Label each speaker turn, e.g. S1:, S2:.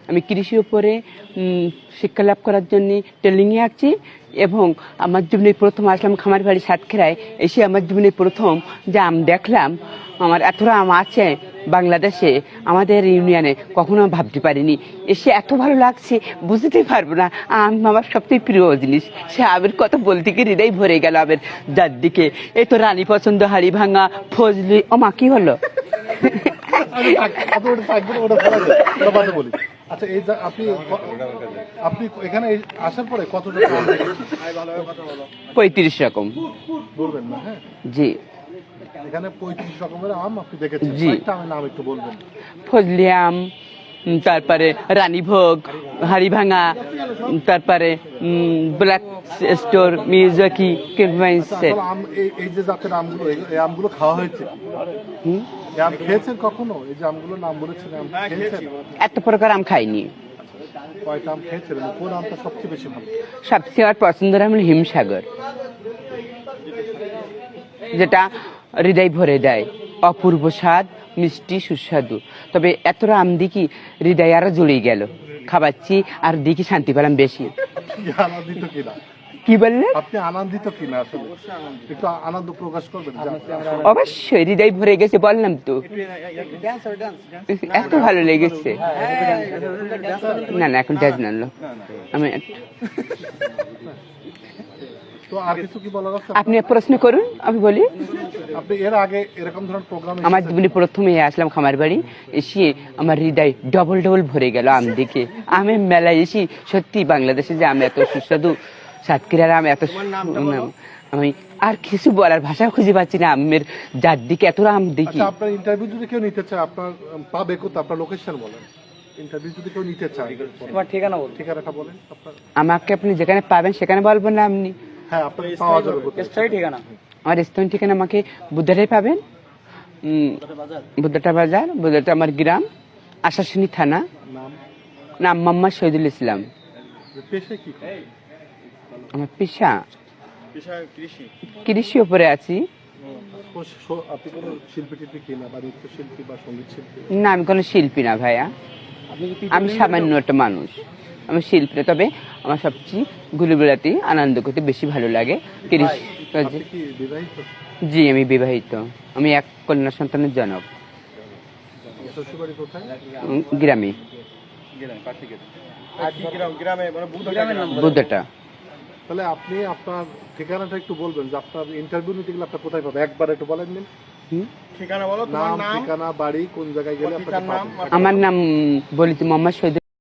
S1: আমি কৃষি উপরে শিক্ষা লাভ করার জন্য ট্রেনিংয়ে আছি এবং আমার জীবনে প্রথম আসলাম খামার বাড়ি সাতক্ষীরায়। এসে আমার জীবনে প্রথম যে আম দেখলাম, আমার এতটা আম আছে বাংলাদেশে, আমাদের ইউনিয়নে, কখনো ভাবতে পারিনি। এসে এত ভালো লাগছে বুঝতেই পারবো না। আম আমার সবথেকে প্রিয় জিনিস। সে আমের কথা বলতে গিয়ে হৃদয় ভরে গেল আমের যার দিকে। এই তো রানী পছন্দ, হাড়ি ভাঙা, ফজলি। ও মা, কি হলো?
S2: আচ্ছা, এই আপনি এখানে আসার পরে কত টাকা
S1: 35 রকম
S2: বলবেন না? হ্যাঁ,
S1: জি।
S2: এখানে 35 রকমের আম আপনি দেখেছেন।
S1: জি।
S2: কয়েকটা আমের নাম একটু বলবেন।
S1: ফজলি আম, তারপরে রানীভোগ, হাড়িভাঙা, তারপরে ব্ল্যাক স্টোর, মিয়াজাকি, কিরমাইসে।
S2: আসলে আম, এই যে জাতের আমগুলো, এই আমগুলো খাওয়া হয়েছে? এই আম খেয়েছেন কখনো? এই যে আমগুলোর নাম বলেছেন, আম খেয়েছেন?
S1: এত প্রকার আম খাইনি।
S2: কয়টা আম খেয়েছেন? কোন আমটা সবচেয়ে বেশি ভালো?
S1: সবচেয়ে আমার পছন্দের আম হলো হিমসাগর, যেটা হৃদয় ভরে দেয়। অপূর্ব স্বাদ, মিষ্টি, সুস্বাদু। তবে এতটা আম দেখি হৃদয় আরো জড়িয়ে গেল। খাবাচ্ছি আর দেখি শান্তি পেলাম বেশি।
S2: আনন্দিত কিনা?
S1: কি বললেন?
S2: আপনি আনন্দিত কিনা? আসলে একটু আনন্দ প্রকাশ করবেন।
S1: অবশ্যই হৃদয় ভরে গেছে, বললাম তো। এত ভালো লেগেছে। না না, এখন ডাজ না, আমি
S2: তো আর কিছু কি বলার আছে?
S1: আপনি প্রশ্ন করুন, আমি বলি।
S2: আপনি এর আগে এরকম ধরনের প্রোগ্রাম?
S1: আমার জীবনে প্রথমে আসলাম খামার বাড়ি। এসে আমার হৃদয় ডবল ডবল ভরে গেল আম দেখে। আমের মেলায় এসে সত্যি বাংলাদেশে যে আম এত সুস্বাদু, সাতক্ষীরার আম এত, আমি আর কিছু বলার ভাষা খুঁজে পাচ্ছি না। আমের যার দিকে এত আম দেখি।
S2: আপনার ইন্টারভিউ যদি কেউ নিতে চায়, আপনার পাবে কোথায়? আপনার লোকেশন বলেন। ইন্টারভিউ যদি কেউ নিতে চায়,
S3: তোমার ঠিকানা বল।
S2: ঠিকানাটা বলেন আপনার।
S1: আমাকে আপনি যেখানে পাবেন সেখানে বলবেন না আপনি?
S2: হ্যাঁ, আপনার পাওয়া যাবে কোথায়?
S3: স্থায়ী ঠিকানা।
S1: আমার স্থানীয় ঠিকানা আমাকে বুদ্ধাটাই পাবেন। বুদ্ধাটা বাজার, বুদ্ধাটা আমার গ্রাম, আশাশুনি থানা।
S2: নাম?
S1: নাম মোহাম্মদ শহীদুল ইসলাম।
S2: পেশায় কি করেন?
S1: আমার পেশা
S3: কৃষি।
S1: কৃষি উপরে আছি।
S2: আপনি কোনো শিল্পী টিল্পী কিনা, বা নৃত্য শিল্পী বা সঙ্গীত শিল্পী?
S1: না, আমি কোনো শিল্পী না ভাইয়া। আমি সামান্য একটা মানুষ, আমি শিল্পী না। তবে আমার সবচেয়ে ঘুরে আনন্দ করতে বেশি ভালো লাগে কৃষি কাজে।
S2: কি বিবাহিত?
S1: জি, আমি বিবাহিত। আমি এক কন্যা সন্তানের জনক।
S2: শ্বশুরবাড়ি কোথায়?
S1: গ্রামে, বুদ্ধটা।
S2: তাহলে আপনি আপনার ঠিকানাটা একটু বলবেন, যে আপনার ইন্টারভিউ নিতে গেলে আপনার কোথায় পাবে? একবার একটু বলেন দিন।
S3: ঠিকানা বলো,
S2: নাম, ঠিকানা, বাড়ি, কোন জায়গায় গেলে আপনার?
S1: আমার নাম বলেছি মোহাম্মদ শহীদ।